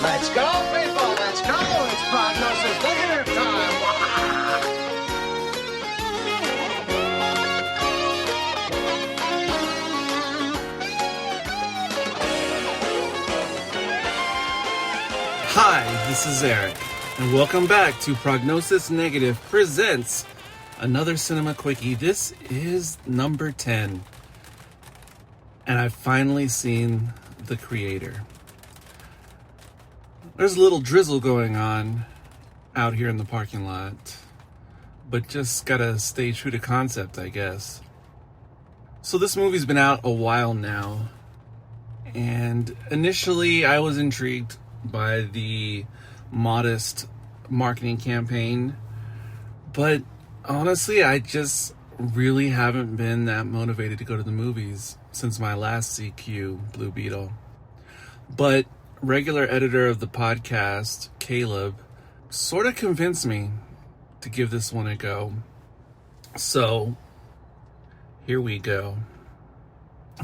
Let's go, people, let's go. It's Prognosis Negative time. Hi, this is Eric, and welcome back to Prognosis Negative presents another Cinema Quickie. This is number 10, and I've finally seen the creator. There's a little drizzle going on out here in the parking lot, but just gotta stay true to concept, I guess. So this movie's been out a while now, and initially I was intrigued by the modest marketing campaign, but honestly I just really haven't been that motivated to go to the movies since my last CQ, Blue Beetle. But regular editor of the podcast, Caleb, sort of convinced me to give this one a go. So here we go.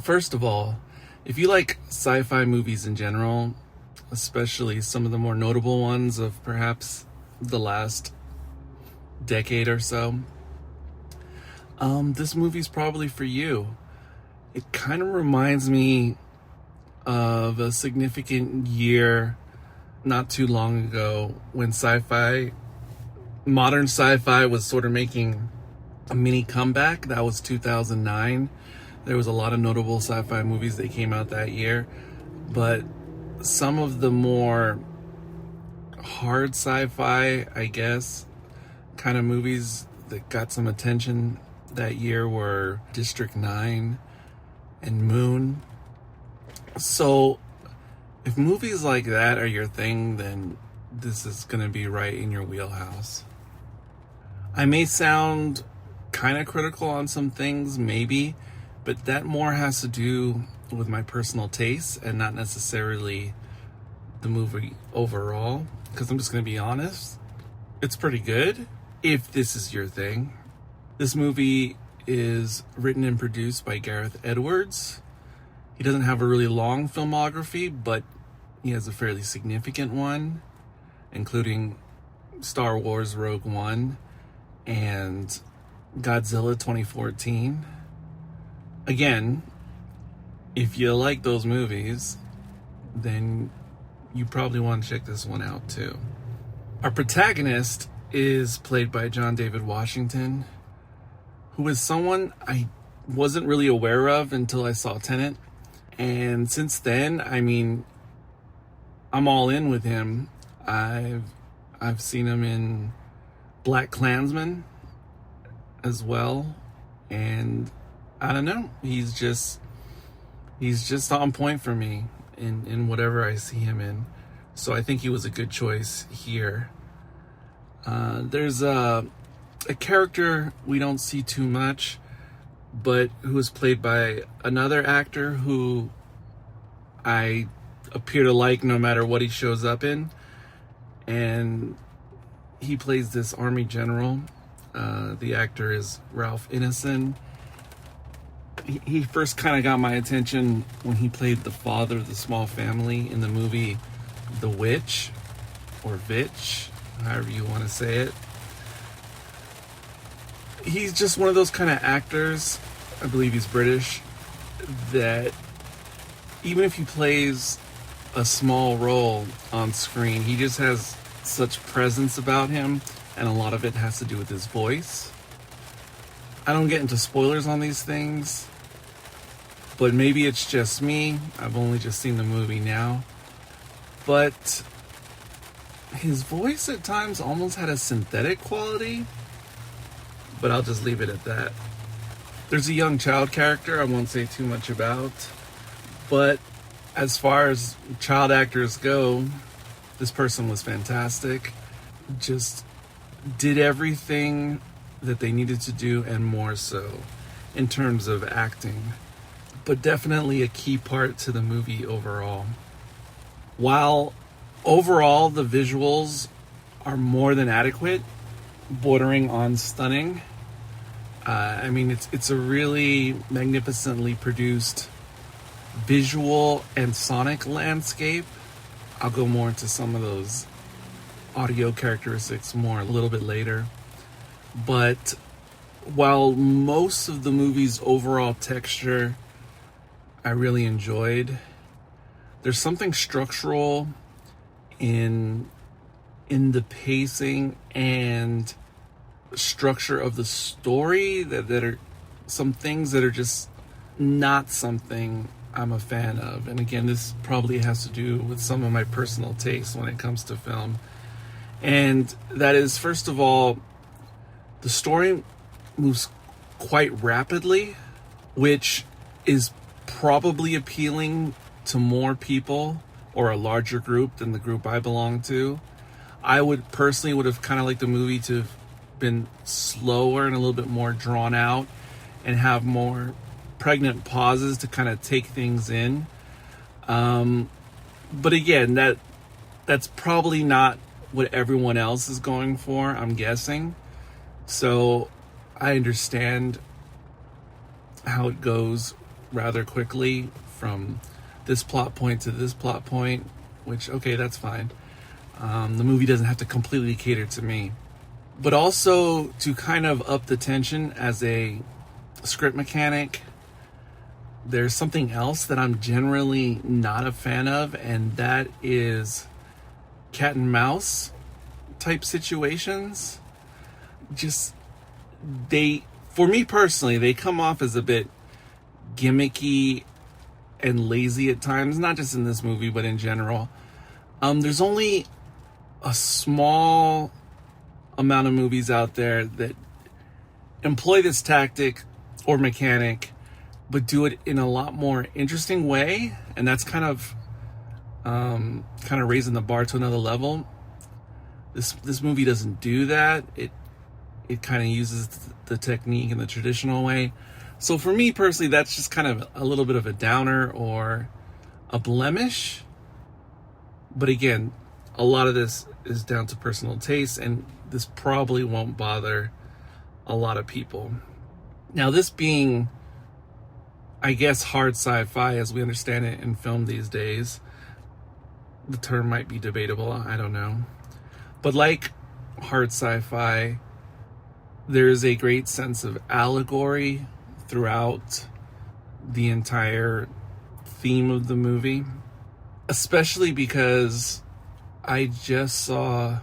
First of all, if you like sci-fi movies in general, especially some of the more notable ones of perhaps the last decade or so, this movie's probably for you. It kind of reminds me of a significant year not too long ago when modern sci-fi was sort of making a mini comeback. That was 2009. There was a lot of notable sci-fi movies that came out that year, but some of the more hard sci-fi, I guess, kind of movies that got some attention that year were District 9 and Moon. So if movies like that are your thing, then this is going to be right in your wheelhouse. I may sound kind of critical on some things, maybe, but that more has to do with my personal tastes and not necessarily the movie overall, because I'm just going to be honest, it's pretty good if this is your thing. This movie is written and produced by Gareth Edwards. He doesn't have a really long filmography, but he has a fairly significant one, including Star Wars Rogue One and Godzilla 2014. Again, if you like those movies, then you probably want to check this one out too. Our protagonist is played by John David Washington, who is someone I wasn't really aware of until I saw Tenet. And since then, I mean, I'm all in with him. I've seen him in Black Klansman as well, and I don't know, he's just on point for me in whatever I see him in. So I think he was a good choice here. There's a character we don't see too much, but who is played by another actor who I appear to like no matter what he shows up in. And he plays this army general. The actor is Ralph Ineson. He first kind of got my attention when he played the father of the small family in the movie The Witch, or Vitch, however you want to say it. He's just one of those kind of actors, I believe he's British, that even if he plays a small role on screen, he just has such presence about him, and a lot of it has to do with his voice. I don't get into spoilers on these things, but maybe it's just me. I've only just seen the movie now. But his voice at times almost had a synthetic quality, but I'll just leave it at that. There's a young child character I won't say too much about, but as far as child actors go, this person was fantastic. Just did everything that they needed to do and more so in terms of acting, but definitely a key part to the movie overall. While overall the visuals are more than adequate, bordering on stunning, I mean, it's a really magnificently produced visual and sonic landscape. I'll go more into some of those audio characteristics more a little bit later. But while most of the movie's overall texture I really enjoyed, there's something structural in the pacing and structure of the story that are some things that are just not something I'm a fan of. And again, this probably has to do with some of my personal tastes when it comes to film. And that is, first of all, the story moves quite rapidly, which is probably appealing to more people or a larger group than the group I belong to. I would have kind of liked the movie to have been slower and a little bit more drawn out and have more pregnant pauses to kind of take things in. But again, that's probably not what everyone else is going for, I'm guessing. So I understand how it goes rather quickly from this plot point to this plot point, which, okay, that's fine. The movie doesn't have to completely cater to me. But also to kind of up the tension as a script mechanic, there's something else that I'm generally not a fan of, and that is cat and mouse type situations. For me personally, they come off as a bit gimmicky and lazy at times, not just in this movie, but in general. There's only a small amount of movies out there that employ this tactic or mechanic, but do it in a lot more interesting way, and that's kind of raising the bar to another level. This movie doesn't do that. It kind of uses the technique in the traditional way. So for me personally, that's just kind of a little bit of a downer or a blemish. But again, a lot of this is down to personal taste, and this probably won't bother a lot of people. Now, this being, I guess, hard sci-fi as we understand it in film these days, the term might be debatable, I don't know. But like hard sci-fi, there's a great sense of allegory throughout the entire theme of the movie, especially because I just saw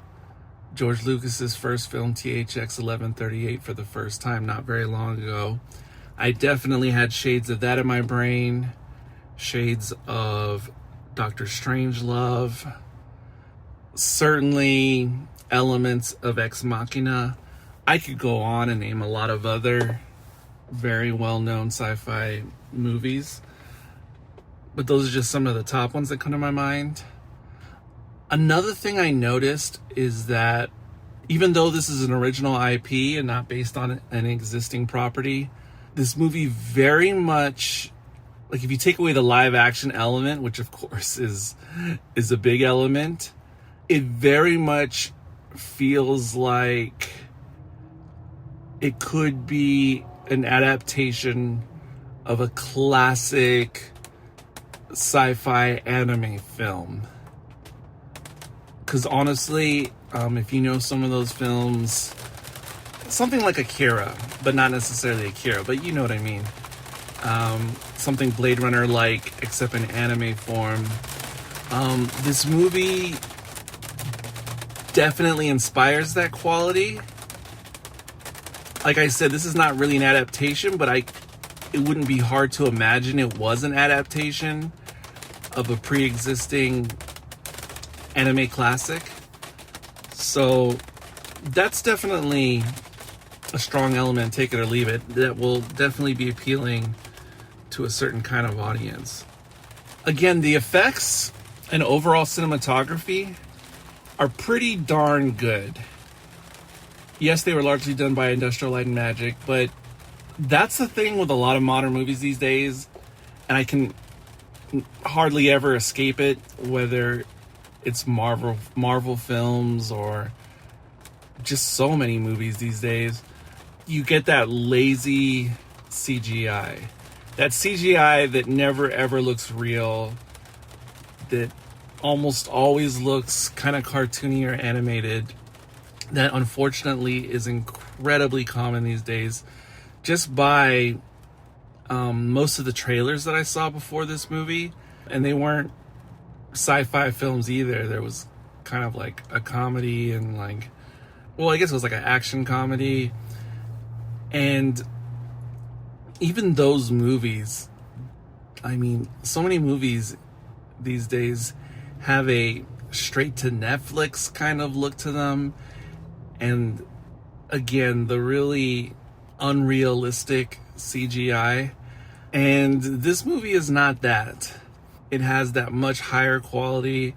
George Lucas's first film, THX 1138, for the first time not very long ago. I definitely had shades of that in my brain, shades of Doctor Strangelove, certainly elements of Ex Machina. I could go on and name a lot of other very well-known sci-fi movies, but those are just some of the top ones that come to my mind. Another thing I noticed is that even though this is an original IP and not based on an existing property, this movie very much, like, if you take away the live action element, which of course is a big element, it very much feels like it could be an adaptation of a classic sci-fi anime film. Because honestly, if you know some of those films, something like Akira, but not necessarily Akira, but you know what I mean. Something Blade Runner-like, except in anime form. This movie definitely inspires that quality. Like I said, this is not really an adaptation, but it wouldn't be hard to imagine it was an adaptation of a pre-existing anime classic. So that's definitely a strong element, take it or leave it, that will definitely be appealing to a certain kind of audience. Again, the effects and overall cinematography are pretty darn good. Yes, they were largely done by Industrial Light and Magic, but that's the thing with a lot of modern movies these days, and I can hardly ever escape it, whether it's Marvel films or just so many movies these days. You get that lazy CGI. That CGI that never ever looks real, that almost always looks kind of cartoony or animated. That unfortunately is incredibly common these days, just by most of the trailers that I saw before this movie. And they weren't sci-fi films either. There was kind of like a comedy and like, well, I guess it was like an action comedy. And even those movies, I mean, so many movies these days have a straight to Netflix kind of look to them. And again, the really unrealistic CGI. And this movie is not that. It has that much higher quality,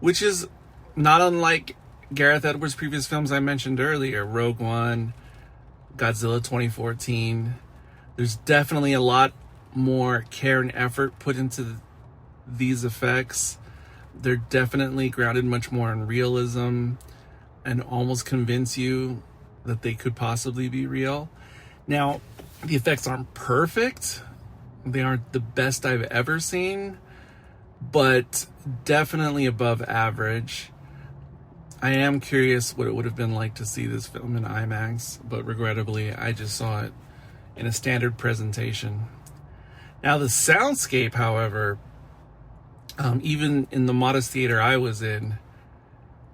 which is not unlike Gareth Edwards' previous films I mentioned earlier, Rogue One, Godzilla 2014. There's definitely a lot more care and effort put into these effects. They're definitely grounded much more in realism and almost convince you that they could possibly be real. Now, the effects aren't perfect. They aren't the best I've ever seen, but definitely above average. I am curious what it would have been like to see this film in IMAX, but regrettably, I just saw it in a standard presentation. Now, the soundscape, however, even in the modest theater I was in,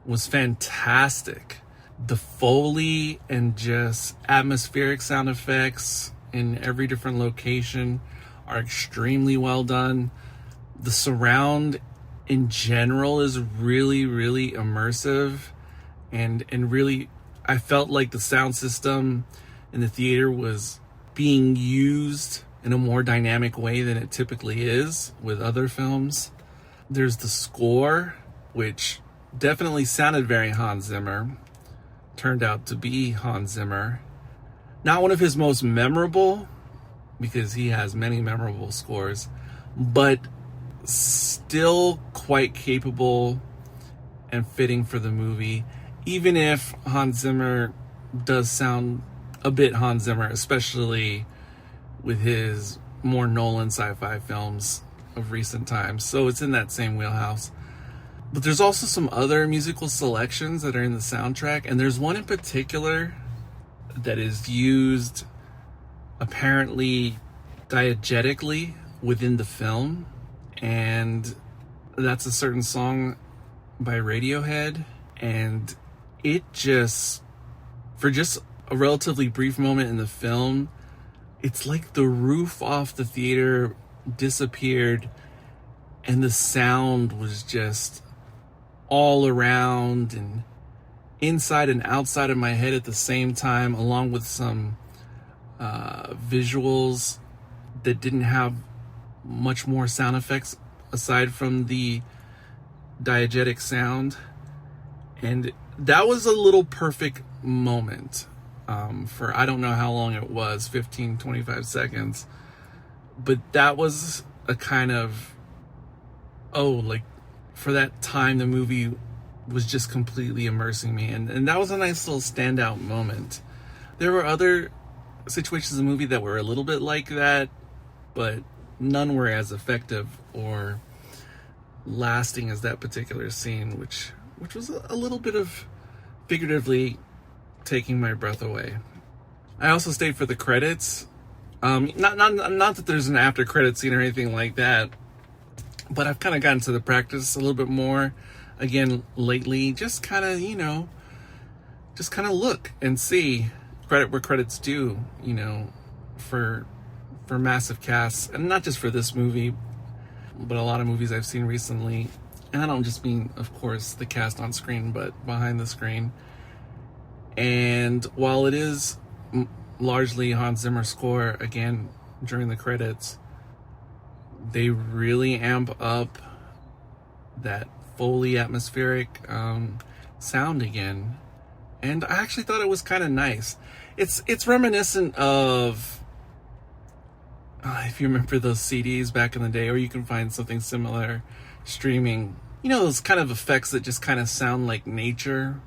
was fantastic. The Foley and just atmospheric sound effects in every different location are extremely well done. The surround in general is really, really immersive, and really, I felt like the sound system in the theater was being used in a more dynamic way than it typically is with other films. There's the score, which definitely sounded very Hans Zimmer. Turned out to be Hans Zimmer. Not one of his most memorable, because he has many memorable scores, but still quite capable and fitting for the movie, even if Hans Zimmer does sound a bit Hans Zimmer, especially with his more Nolan sci-fi films of recent times. So it's in that same wheelhouse. But there's also some other musical selections that are in the soundtrack, and there's one in particular that is used apparently diegetically within the film, and that's a certain song by Radiohead. And it just, for just a relatively brief moment in the film, it's like the roof off the theater disappeared and the sound was just all around and inside and outside of my head at the same time, along with some visuals that didn't have much more sound effects aside from the diegetic sound. And that was a little perfect moment for, I don't know how long it was, 15, 25 seconds. But that was a kind of, like, for that time, the movie was just completely immersing me. And that was a nice little standout moment. There were other situations in the movie that were a little bit like that, but none were as effective or lasting as that particular scene, which was a little bit of figuratively taking my breath away. I also stayed for the credits. Not that there's an after credit scene or anything like that, but I've kind of gotten to the practice a little bit more again lately. Just kind of, just kind of look and see credit where credit's due, for massive casts, and not just for this movie, but a lot of movies I've seen recently. And I don't just mean, of course, the cast on screen, but behind the screen. And while it is largely Hans Zimmer score, again, during the credits, they really amp up that Foley atmospheric sound again. And I actually thought it was kind of nice. It's reminiscent of, if you remember those CDs back in the day, or you can find something similar streaming, those kind of effects that just kind of sound like nature,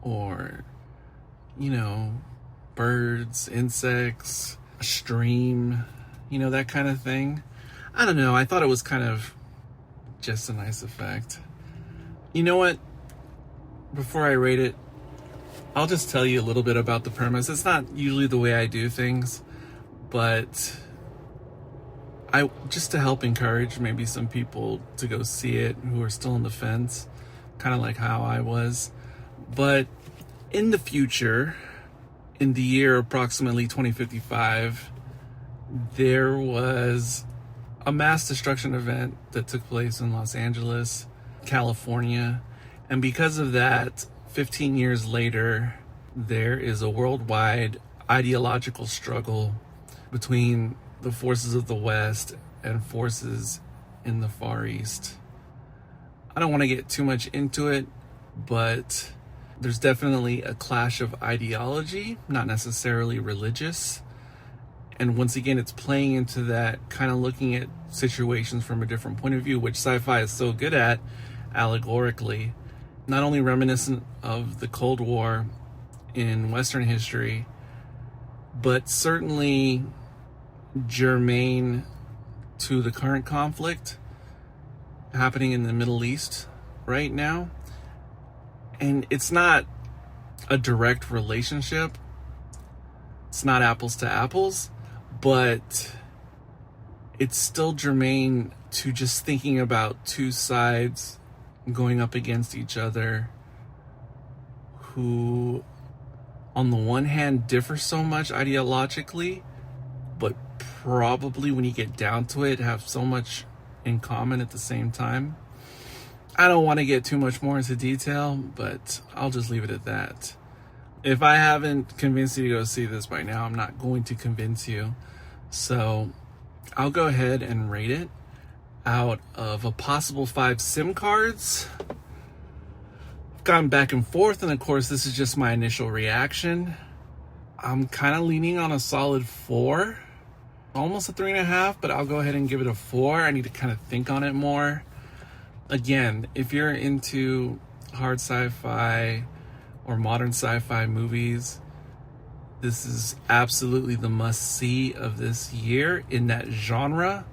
or, birds, insects, a stream, that kind of thing. I don't know. I thought it was kind of just a nice effect. You know what? Before I rate it, I'll just tell you a little bit about the premise. It's not usually the way I do things, but just to help encourage maybe some people to go see it who are still on the fence, kind of like how I was. But in the future, in the year approximately 2055, there was a mass destruction event that took place in Los Angeles, California. And because of that, 15 years later, there is a worldwide ideological struggle between the forces of the West and forces in the Far East. I don't want to get too much into it, but there's definitely a clash of ideology, not necessarily religious. And once again, it's playing into that, kind of looking at situations from a different point of view, which sci-fi is so good at, allegorically. Not only reminiscent of the Cold War in Western history, but certainly germane to the current conflict happening in the Middle East right now. And it's not a direct relationship. It's not apples to apples, but it's still germane to just thinking about two sides going up against each other who, on the one hand, differ so much ideologically, but probably when you get down to it, have so much in common at the same time. I don't want to get too much more into detail, but I'll just leave it at that. If I haven't convinced you to go see this by now, I'm not going to convince you. So I'll go ahead and rate it out of a possible 5 SIM cards. I've gone back and forth, and of course, this is just my initial reaction. I'm kind of leaning on a solid 4, almost a 3.5, but I'll go ahead and give it a 4. I need to kind of think on it more. Again, if you're into hard sci-fi or modern sci-fi movies, this is absolutely the must-see of this year in that genre.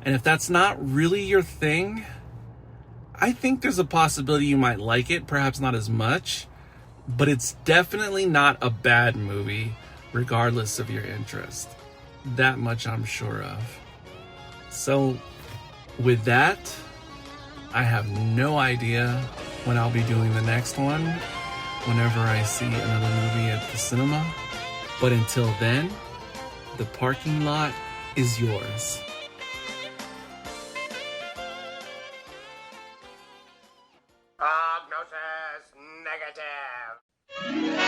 And if that's not really your thing, I think there's a possibility you might like it, perhaps not as much, but it's definitely not a bad movie, regardless of your interest. That much I'm sure of. So, with that, I have no idea when I'll be doing the next one, whenever I see another movie at the cinema. But until then, the parking lot is yours. Prognosis negative.